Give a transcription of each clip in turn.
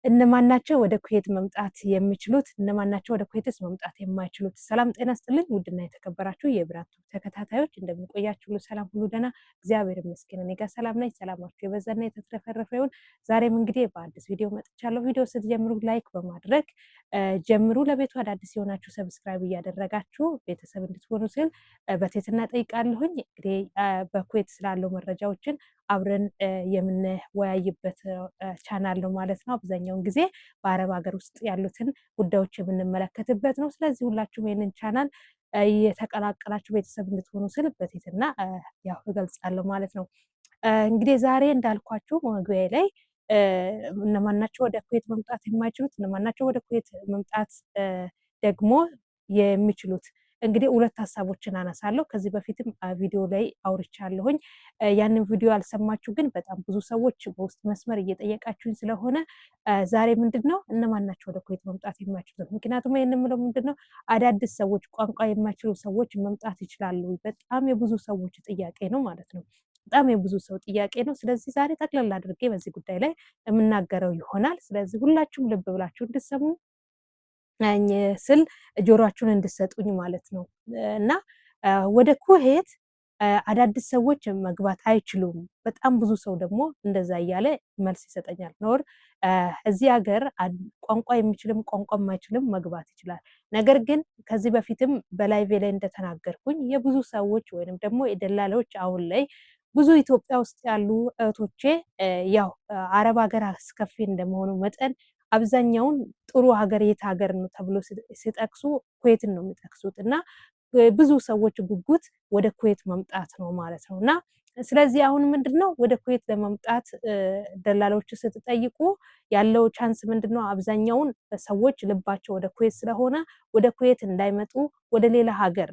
እነማን ናቸው ወደ ኩዌት መምጣት የሚችሉት? እነማን ናቸው ወደ ኩዌትስ መምጣት የማይችሉት? ሰላም ጤና ይስጥልኝ ውድና የተከበራችሁ የብራቱ ተከታታዮች እንደምን ቆያችሁ? ሁሉ ሰላም፣ ሁሉ ደህና፣ እግዚአብሔር ይመስገን። እኔ ጋር ሰላም ነኝ። ሰላማችሁ የበዛና የተትረፈረፈ ይሁን። ዛሬም እንግዲህ በአዲስ ቪዲዮ መጥቻለሁ። ቪዲዮ ስትጀምሩ ላይክ በማድረግ ጀምሩ። ለቤቱ አዳዲስ የሆናችሁ ሰብስክራይብ እያደረጋችሁ ቤተሰብ እንድትሆኑ ሲል በትህትና ጠይቃለሁኝ። እንግዲህ በኩዌት ስላለው መረጃዎችን አብረን የምንወያይበት ቻናል ነው ማለት ነው። አብዛኛውን ጊዜ በአረብ ሀገር ውስጥ ያሉትን ጉዳዮች የምንመለከትበት ነው። ስለዚህ ሁላችሁም ይህንን ቻናል የተቀላቀላችሁ ቤተሰብ እንድትሆኑ ስል በትህትና ያው እገልጻለሁ ማለት ነው። እንግዲህ ዛሬ እንዳልኳችሁ መግቢያ ላይ እነማን ናቸው ወደ ኩዌት መምጣት የማይችሉት፣ እነማን ናቸው ወደ ኩዌት መምጣት ደግሞ የሚችሉት፣ እንግዲህ ሁለት ሀሳቦችን አነሳለሁ። ከዚህ በፊትም ቪዲዮ ላይ አውርቻለሁኝ። ያንን ቪዲዮ ያልሰማችሁ ግን በጣም ብዙ ሰዎች በውስጥ መስመር እየጠየቃችሁኝ ስለሆነ ዛሬ ምንድነው እነማን ናቸው ወደ ኩዌት መምጣት የማይችሉት? ምክንያቱም ይህን የምለው ምንድነው አዳዲስ ሰዎች፣ ቋንቋ የማይችሉ ሰዎች መምጣት ይችላሉ። በጣም የብዙ ሰዎች ጥያቄ ነው ማለት ነው። በጣም የብዙ ሰው ጥያቄ ነው። ስለዚህ ዛሬ ጠቅላላ አድርጌ በዚህ ጉዳይ ላይ የምናገረው ይሆናል። ስለዚህ ሁላችሁም ልብ ብላችሁ እንድትሰሙ ስል ጆሮአችሁን እንድሰጡኝ ማለት ነው። እና ወደ ኩዌት አዳዲስ ሰዎች መግባት አይችሉም። በጣም ብዙ ሰው ደግሞ እንደዛ እያለ መልስ ይሰጠኛል። ኖር እዚህ ሀገር ቋንቋ የሚችልም ቋንቋ የማይችልም መግባት ይችላል። ነገር ግን ከዚህ በፊትም በላይቬ ላይ እንደተናገርኩኝ የብዙ ሰዎች ወይንም ደግሞ የደላሎች አሁን ላይ ብዙ ኢትዮጵያ ውስጥ ያሉ እህቶቼ ያው አረብ ሀገር አስከፊ እንደመሆኑ መጠን አብዛኛውን ጥሩ ሀገር የት ሀገር ነው ተብሎ ሲጠቅሱ ኩዌትን ነው የሚጠቅሱት እና ብዙ ሰዎች ጉጉት ወደ ኩዌት መምጣት ነው ማለት ነው። እና ስለዚህ አሁን ምንድነው ወደ ኩዌት ለመምጣት ደላሎች ስትጠይቁ ያለው ቻንስ ምንድነው? አብዛኛውን ሰዎች ልባቸው ወደ ኩዌት ስለሆነ ወደ ኩዌት እንዳይመጡ ወደ ሌላ ሀገር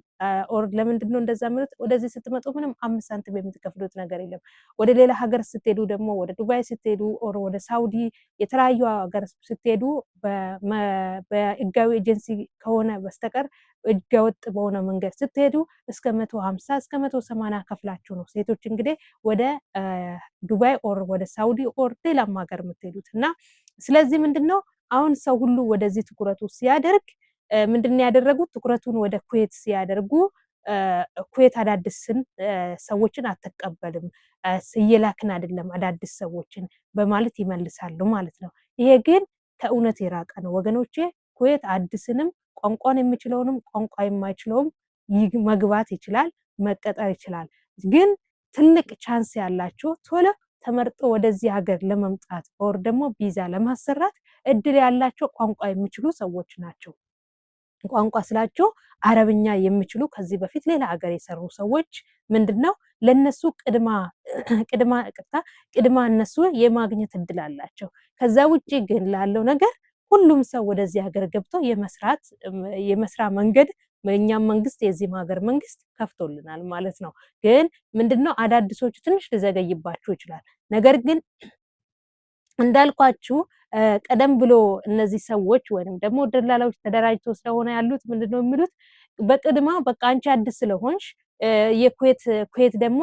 ኦር ለምንድነው እንደዛ ማለት? ወደዚህ ስትመጡ ምንም 5 ሳንቲም የምትከፍሉት ነገር የለም። ወደ ሌላ ሀገር ስትሄዱ ደግሞ ወደ ዱባይ ስትሄዱ ኦር ወደ ሳውዲ የተለያዩ ሀገር ስትሄዱ በህጋዊ ኤጀንሲ ከሆነ በስተቀር ህገወጥ በሆነ መንገድ ስትሄዱ እስከ 150 እስከ 180 ከፍላችሁ ነው ሴቶች እንግዲህ ወደ ዱባይ ኦር ወደ ሳውዲ ኦር ሌላም ሀገር የምትሄዱት እና ስለዚህ ምንድነው አሁን ሰው ሁሉ ወደዚህ ትኩረቱ ሲያደርግ ምንድነው ያደረጉት? ትኩረቱን ወደ ኩዌት ሲያደርጉ ኩዌት አዳዲስን ሰዎችን አትቀበልም፣ እየላክን አይደለም አዳዲስ ሰዎችን በማለት ይመልሳሉ ማለት ነው። ይሄ ግን ከእውነት የራቀ ነው ወገኖቼ። ኩዌት አዲስንም ቋንቋን የሚችለውንም ቋንቋ የማይችለውም መግባት ይችላል፣ መቀጠር ይችላል። ግን ትልቅ ቻንስ ያላቸው ቶሎ ተመርጦ ወደዚህ ሀገር ለመምጣት ወር ደግሞ ቪዛ ለማሰራት እድል ያላቸው ቋንቋ የሚችሉ ሰዎች ናቸው። ቋንቋ ስላቸው አረብኛ የሚችሉ ከዚህ በፊት ሌላ ሀገር የሰሩ ሰዎች ምንድነው ለነሱ ቅድማ እነሱ የማግኘት እድል አላቸው። ከዛ ውጪ ግን ላለው ነገር ሁሉም ሰው ወደዚህ ሀገር ገብቶ የመስራ መንገድ በእኛም መንግስት የዚህም ሀገር መንግስት ከፍቶልናል ማለት ነው። ግን ምንድነው አዳዲሶቹ ትንሽ ሊዘገይባችሁ ይችላል። ነገር ግን እንዳልኳችሁ ቀደም ብሎ እነዚህ ሰዎች ወይንም ደግሞ ደላላዎች ተደራጅተው ስለሆነ ያሉት ምንድነው የሚሉት በቅድማ በቃ አንቺ አዲስ ስለሆንሽ ኩዌት ደግሞ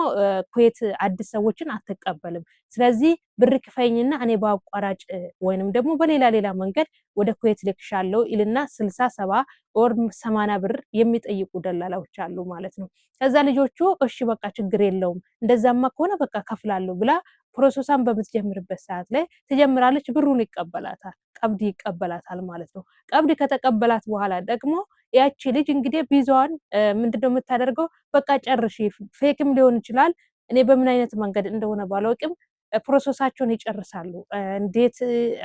ኩዌት አዲስ ሰዎችን አትቀበልም፣ ስለዚህ ብር ክፈይኝና እኔ በአቋራጭ ወይንም ደግሞ በሌላ መንገድ ወደ ኩዌት ልክሻለሁ ይልና 60 70 ኦር 80 ብር የሚጠይቁ ደላላዎች አሉ ማለት ነው። ከዛ ልጆቹ እሺ በቃ ችግር የለውም እንደዛማ ከሆነ በቃ ከፍላለሁ ብላ ፕሮሰሷን በምትጀምርበት ሰዓት ላይ ትጀምራለች። ብሩን ይቀበላታል፣ ቀብድ ይቀበላታል ማለት ነው። ቀብድ ከተቀበላት በኋላ ደግሞ ያቺ ልጅ እንግዲህ ቪዛዋን ምንድነው የምታደርገው? በቃ ጨርሺ፣ ፌክም ሊሆን ይችላል እኔ በምን አይነት መንገድ እንደሆነ ባላውቅም ፕሮሰሳቸውን ይጨርሳሉ። እንዴት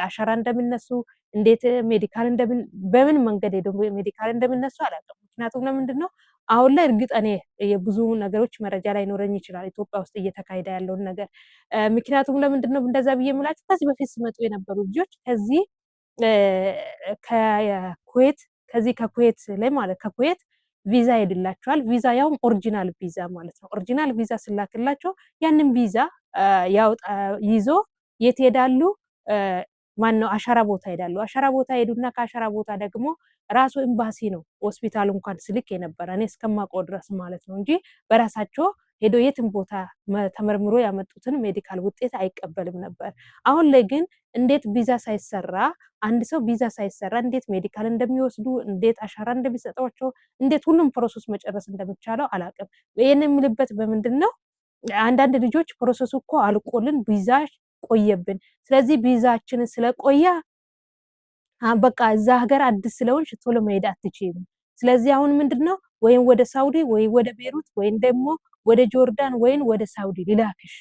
አሻራ እንደሚነሱ እንዴት ሜዲካል በምን መንገድ ሄደው ሜዲካል እንደሚነሱ አላውቅም። ምክንያቱም ለምንድነው አሁን ላይ እርግጥ እኔ የብዙ ነገሮች መረጃ ላይኖረኝ ይችላል ኢትዮጵያ ውስጥ እየተካሄደ ያለውን ነገር። ምክንያቱም ለምንድነው እንደዛ ብዬ የምላችሁ ከዚህ በፊት ሲመጡ የነበሩ ልጆች ከኩዌት ላይ ማለት ከኩዌት ቪዛ ይሄድላቸዋል። ቪዛ ያውም ኦሪጂናል ቪዛ ማለት ነው። ኦሪጂናል ቪዛ ስላክላቸው ያንን ቪዛ ይዞ የት ሄዳሉ? ማነው አሻራ ቦታ ሄዳሉ። አሻራ ቦታ ሄዱና ከአሻራ ቦታ ደግሞ ራሱ ኤምባሲ ነው ሆስፒታል እንኳን ስልክ የነበረ እኔ እስከማውቀው ድረስ ማለት ነው እንጂ በራሳቸው ሄዶ የትም ቦታ ተመርምሮ ያመጡትን ሜዲካል ውጤት አይቀበልም ነበር። አሁን ላይ ግን እንዴት ቪዛ ሳይሰራ አንድ ሰው ቪዛ ሳይሰራ እንዴት ሜዲካል እንደሚወስዱ እንዴት አሻራ እንደሚሰጧቸው እንዴት ሁሉም ፕሮሰስ መጨረስ እንደሚቻለው አላውቅም። ይህን የምልበት በምንድን ነው? አንዳንድ ልጆች ፕሮሰሱ እኮ አልቆልን ቪዛ ቆየብን፣ ስለዚህ ቪዛችንን ስለቆየ በቃ እዛ ሀገር አዲስ ስለሆንሽ ቶሎ መሄድ አትችይም። ስለዚህ አሁን ምንድነው ወይም ወደ ሳውዲ ወይ ወደ ቤሩት ወይም ደግሞ ወደ ጆርዳን ወይም ወደ ሳውዲ ሊላክሽ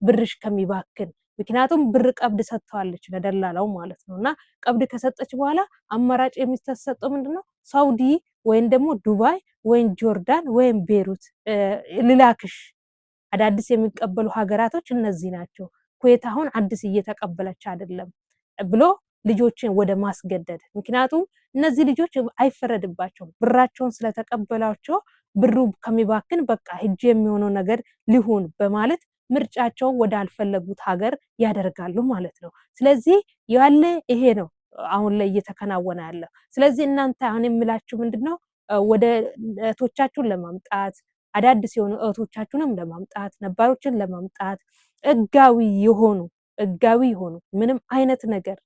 ብርሽ ከሚባክን። ምክንያቱም ብር ቀብድ ሰጥተዋለች ለደላላው ማለት ነው። እና ቀብድ ከሰጠች በኋላ አማራጭ የሚተሰጠው ምንድነው ሳውዲ ወይም ደግሞ ዱባይ ወይም ጆርዳን ወይም ቤሩት ሊላክሽ። አዳዲስ የሚቀበሉ ሀገራቶች እነዚህ ናቸው። ኩዌት አሁን አዲስ እየተቀበለች አይደለም ብሎ ልጆችን ወደ ማስገደድ። ምክንያቱም እነዚህ ልጆች አይፈረድባቸውም፣ ብራቸውን ስለተቀበላቸው ብሩ ከሚባክን በቃ ሂጅ የሚሆነው ነገር ሊሆን በማለት ምርጫቸው ወደ አልፈለጉት ሀገር ያደርጋሉ ማለት ነው። ስለዚህ ያለ ይሄ ነው አሁን ላይ እየተከናወነ ያለው። ስለዚህ እናንተ አሁን የምላችሁ ምንድነው ወደ እህቶቻችሁን ለማምጣት አዳዲስ የሆኑ እህቶቻችሁንም ለማምጣት ነባሮችን ለማምጣት ህጋዊ የሆኑ ምንም አይነት ነገር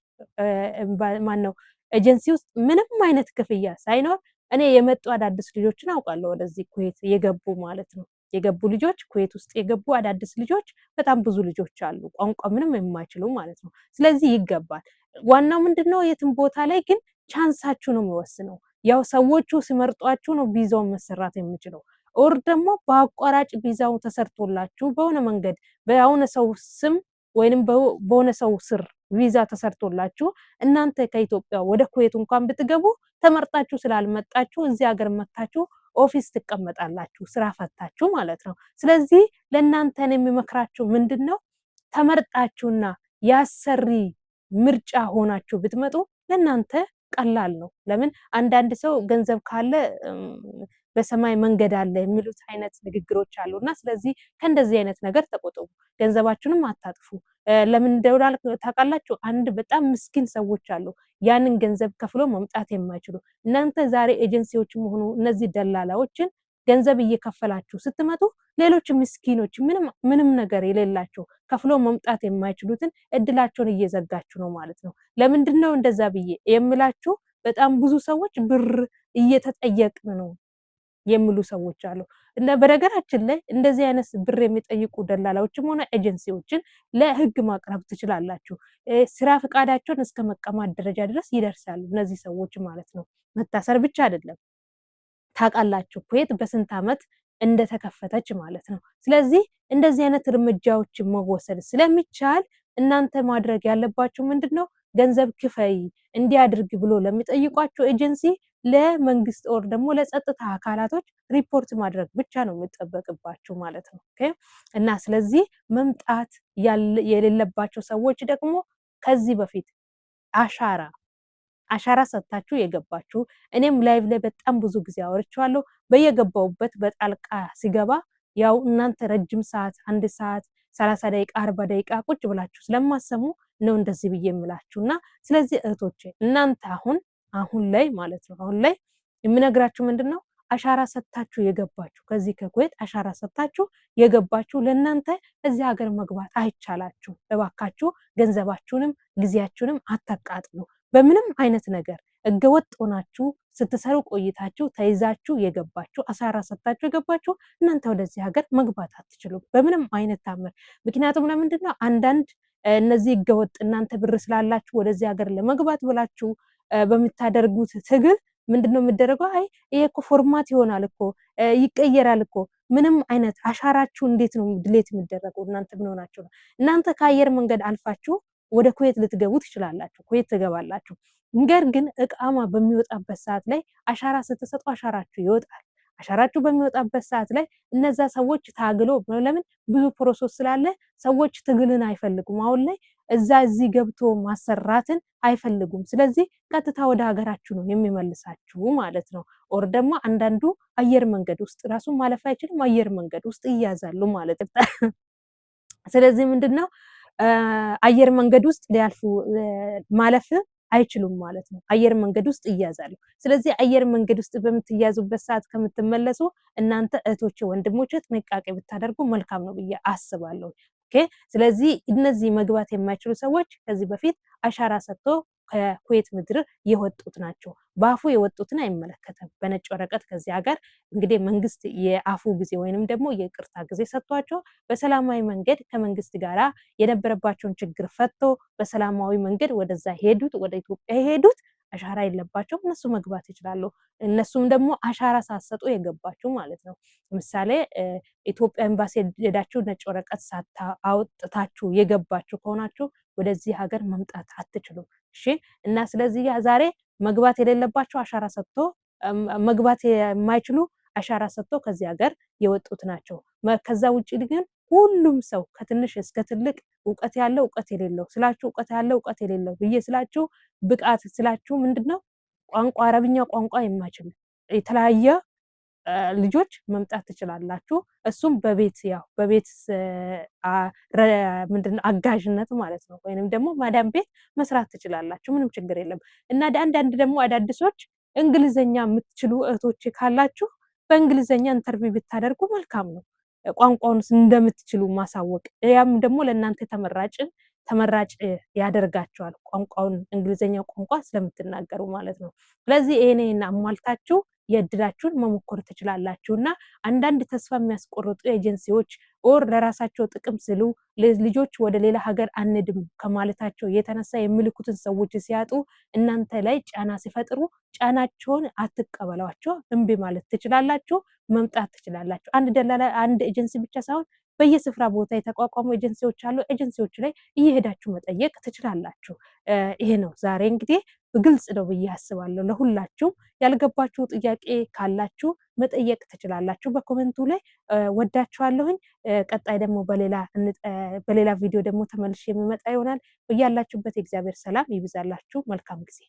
ማነው ኤጀንሲ ውስጥ ምንም አይነት ክፍያ ሳይኖር እኔ የመጡ አዳዲስ ልጆችን አውቃለሁ ወደዚህ ኩዌት የገቡ ማለት ነው። የገቡ ልጆች ኩዌት ውስጥ የገቡ አዳዲስ ልጆች በጣም ብዙ ልጆች አሉ፣ ቋንቋ ምንም የማይችሉ ማለት ነው። ስለዚህ ይገባል። ዋናው ምንድነው የትም ቦታ ላይ ግን ቻንሳችሁ ነው የሚወስነው። ያው ሰዎቹ ሲመርጧችሁ ነው ቪዛውን መሰራት የሚችለው። ኦር ደግሞ በአቋራጭ ቪዛው ተሰርቶላችሁ በሆነ መንገድ በሆነ ሰው ስም ወይንም በሆነ ሰው ስር ቪዛ ተሰርቶላችሁ እናንተ ከኢትዮጵያ ወደ ኩዌት እንኳን ብትገቡ ተመርጣችሁ ስላልመጣችሁ እዚህ ሀገር መታችሁ ኦፊስ ትቀመጣላችሁ፣ ስራ ፈታችሁ ማለት ነው። ስለዚህ ለእናንተን የሚመክራችሁ ምንድነው ተመርጣችሁና ያሰሪ ምርጫ ሆናችሁ ብትመጡ ለእናንተ ቀላል ነው። ለምን አንዳንድ ሰው ገንዘብ ካለ በሰማይ መንገድ አለ የሚሉት አይነት ንግግሮች አሉና፣ ስለዚህ ከእንደዚህ አይነት ነገር ተቆጠቡ፣ ገንዘባችሁንም አታጥፉ። ለምን እንደሆነ ታውቃላችሁ? አንድ በጣም ምስኪን ሰዎች አሉ ያንን ገንዘብ ከፍሎ መምጣት የማይችሉ። እናንተ ዛሬ ኤጀንሲዎችም ሆኑ እነዚህ ደላላዎችን ገንዘብ እየከፈላችሁ ስትመጡ ሌሎች ምስኪኖች ምንም ነገር የሌላቸው ከፍሎ መምጣት የማይችሉትን እድላቸውን እየዘጋችሁ ነው ማለት ነው። ለምንድነው እንደዛ ብዬ የምላችሁ? በጣም ብዙ ሰዎች ብር እየተጠየቅን ነው የሚሉ ሰዎች አሉ። እና በነገራችን ላይ እንደዚህ አይነት ብር የሚጠይቁ ደላላዎችም ሆነ ኤጀንሲዎችን ለህግ ማቅረብ ትችላላችሁ። ስራ ፈቃዳቸውን እስከ መቀማት ደረጃ ድረስ ይደርሳሉ እነዚህ ሰዎች ማለት ነው። መታሰር ብቻ አይደለም። ታውቃላችሁ ኩዌት በስንት ዓመት እንደተከፈተች ማለት ነው። ስለዚህ እንደዚህ አይነት እርምጃዎችን መወሰድ ስለሚቻል እናንተ ማድረግ ያለባችሁ ምንድነው ገንዘብ ክፈይ እንዲያድርግ ብሎ ለሚጠይቋቸው ኤጀንሲ ለመንግስት ኦር ደግሞ ለጸጥታ አካላቶች ሪፖርት ማድረግ ብቻ ነው የሚጠበቅባችሁ ማለት ነው። እና ስለዚህ መምጣት የሌለባቸው ሰዎች ደግሞ ከዚህ በፊት አሻራ ሰጥታችሁ የገባችሁ፣ እኔም ላይቭ ላይ በጣም ብዙ ጊዜ አወርቻለሁ። በየገባውበት በጣልቃ ሲገባ ያው እናንተ ረጅም ሰዓት 1 ሰዓት 30 ደቂቃ 40 ደቂቃ ቁጭ ብላችሁ ስለማሰሙ ነው እንደዚህ ብዬ የምላችሁ። እና ስለዚህ እህቶቼ እናንተ አሁን ላይ ማለት ነው አሁን ላይ የምነግራችሁ ምንድነው አሻራ ሰጥታችሁ የገባችሁ ከዚህ ከኩዌት አሻራ ሰጥታችሁ የገባችሁ ለእናንተ እዚህ ሀገር መግባት አይቻላችሁ። እባካችሁ ገንዘባችሁንም ጊዜያችሁንም አታቃጥሉ። በምንም አይነት ነገር ህገወጥ ሆናችሁ ስትሰሩ ቆይታችሁ ተይዛችሁ የገባችሁ አሻራ ሰጥታችሁ የገባችሁ እናንተ ወደዚህ ሀገር መግባት አትችሉም በምንም አይነት ታምር። ምክንያቱም ለምንድነው አንዳንድ እነዚህ ህገወጥ እናንተ ብር ስላላችሁ ወደዚህ ሀገር ለመግባት ብላችሁ በምታደርጉት ትግል ምንድነው የሚደረገው? አይ ይሄ እኮ ፎርማት ይሆናል እኮ ይቀየራል እኮ ምንም አይነት አሻራችሁ እንዴት ነው ድሌት የሚደረገው? እናንተ ምን ሆናችሁ ነው? እናንተ ከአየር መንገድ አልፋችሁ ወደ ኩዌት ልትገቡ ትችላላችሁ፣ ኩዌት ትገባላችሁ። ነገር ግን እቃማ በሚወጣበት ሰዓት ላይ አሻራ ስትሰጡ አሻራችሁ ይወጣል። አሻራችሁ በሚወጣበት ሰዓት ላይ እነዛ ሰዎች ታግሎ ለምን ብዙ ፕሮሰስ ስላለ ሰዎች ትግልን አይፈልጉም። አሁን ላይ እዚህ ገብቶ ማሰራትን አይፈልጉም። ስለዚህ ቀጥታ ወደ ሀገራችሁ ነው የሚመልሳችሁ ማለት ነው። ኦር ደግሞ አንዳንዱ አየር መንገድ ውስጥ ራሱ ማለፍ አይችልም፣ አየር መንገድ ውስጥ ይያዛሉ ማለት ነው። ስለዚህ ምንድነው አየር መንገድ ውስጥ ሊያልፉ ማለፍ አይችሉም ማለት ነው። አየር መንገድ ውስጥ ይያዛሉ። ስለዚህ አየር መንገድ ውስጥ በምትያዙበት ሰዓት ከምትመለሱ እናንተ እህቶቼ፣ ወንድሞቼ ጥንቃቄ ብታደርጉ መልካም ነው ብዬ አስባለሁ። ኦኬ። ስለዚህ እነዚህ መግባት የማይችሉ ሰዎች ከዚህ በፊት አሻራ ሰጥቶ ከኩዌት ምድር የወጡት ናቸው። በአፉ የወጡትን አይመለከትም። በነጭ ወረቀት ከዚህ ሀገር እንግዲህ መንግስት የአፉ ጊዜ ወይንም ደግሞ የይቅርታ ጊዜ ሰጥቷቸው በሰላማዊ መንገድ ከመንግስት ጋር የነበረባቸውን ችግር ፈቶ በሰላማዊ መንገድ ወደዛ ሄዱት፣ ወደ ኢትዮጵያ የሄዱት አሻራ የለባቸው እነሱ መግባት ይችላሉ። እነሱም ደግሞ አሻራ ሳሰጡ የገባችሁ ማለት ነው። ለምሳሌ ኢትዮጵያ ኤምባሲ ሄዳችሁ ነጭ ወረቀት አውጥታችሁ የገባችሁ ከሆናችሁ ወደዚህ ሀገር መምጣት አትችሉም። እሺ። እና ስለዚህ ዛሬ መግባት የሌለባቸው አሻራ ሰጥቶ መግባት የማይችሉ አሻራ ሰጥቶ ከዚህ ሀገር የወጡት ናቸው። ከዛ ውጭ ግን ሁሉም ሰው ከትንሽ እስከ ትልቅ እውቀት ያለው እውቀት የሌለው ስላችሁ እውቀት ያለው እውቀት የሌለው ብዬ ስላችሁ ብቃት ስላችሁ ምንድነው ቋንቋ አረብኛ ቋንቋ የማይችል የተለያየ ልጆች መምጣት ትችላላችሁ። እሱም በቤት ምንድነው አጋዥነት ማለት ነው። ወይንም ደግሞ ማዳም ቤት መስራት ትችላላችሁ። ምንም ችግር የለም። እና አንዳንድ ደግሞ አዳዲሶች እንግሊዘኛ የምትችሉ እህቶች ካላችሁ በእንግሊዘኛ ኢንተርቪው ብታደርጉ መልካም ነው። ቋንቋውን እንደምትችሉ ማሳወቅ፣ ያም ደግሞ ለእናንተ ተመራጭ ያደርጋቸዋል። ቋንቋውን እንግሊዘኛ ቋንቋ ስለምትናገሩ ማለት ነው። ስለዚህ ይሄን አሟልታችሁ የእድላችሁን መሞከር ትችላላችሁ። እና አንዳንድ ተስፋ የሚያስቆርጡ ኤጀንሲዎች ኦር ለራሳቸው ጥቅም ስሉ ልጆች ወደ ሌላ ሀገር አንድም ከማለታቸው የተነሳ የሚልኩትን ሰዎች ሲያጡ እናንተ ላይ ጫና ሲፈጥሩ ጫናቸውን አትቀበሏቸው፣ እምቢ ማለት ትችላላችሁ፣ መምጣት ትችላላችሁ። አንድ ደላላ አንድ ኤጀንሲ ብቻ ሳይሆን በየስፍራ ቦታ የተቋቋሙ ኤጀንሲዎች አሉ። ኤጀንሲዎች ላይ እየሄዳችሁ መጠየቅ ትችላላችሁ። ይሄ ነው ዛሬ እንግዲህ ግልጽ ነው ብዬ አስባለሁ። ለሁላችሁም ያልገባችሁ ጥያቄ ካላችሁ መጠየቅ ትችላላችሁ በኮሜንቱ ላይ። ወዳችኋለሁኝ። ቀጣይ ደግሞ በሌላ ቪዲዮ ደግሞ ተመልሼ የሚመጣ ይሆናል። በያላችሁበት የእግዚአብሔር ሰላም ይብዛላችሁ። መልካም ጊዜ